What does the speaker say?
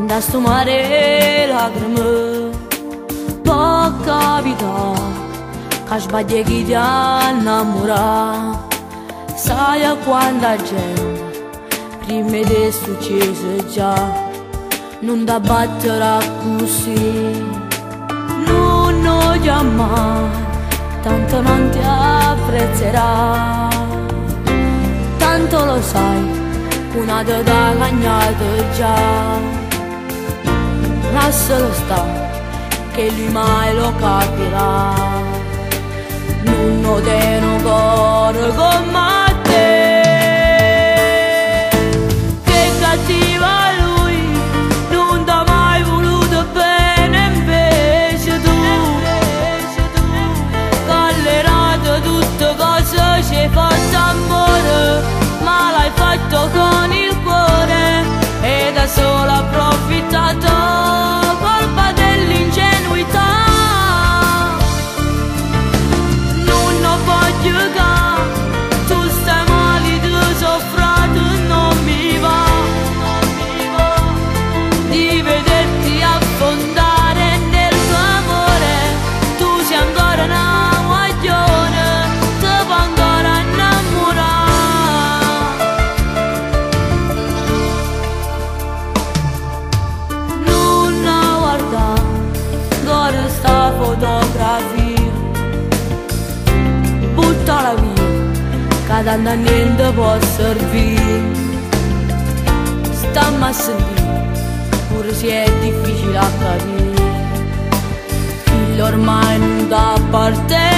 da sto mare lacrime può capitare che sbagli chi ti ha innamorato. Sai a quanta gente prima di successo già non da batterà così, non ti ama, tanto non ti apprezzerà, tanto lo sai, una te da cagnato già, lascialo sta, che lui mai lo capirà, non te ne cuore come te, che cattiva lui, non t'ha mai voluto bene, invece tu, callerate tutte cose, ci hai fatto amore, ma l'hai fatto con il cuore, e da solo approfittato, colpa dell'ingenuità. Non voglio che tu stai male, tu soffrato, non mi va di vederti affondare nel tuo amore. Tu sei ancora una guaglione, ti può ancora innamorare. Non guarda ancora sta fotografia, buttala via, che tanto a niente può servire. Stammi a sentire, pure se è difficile a capire, figlio ormai non t'appartiene.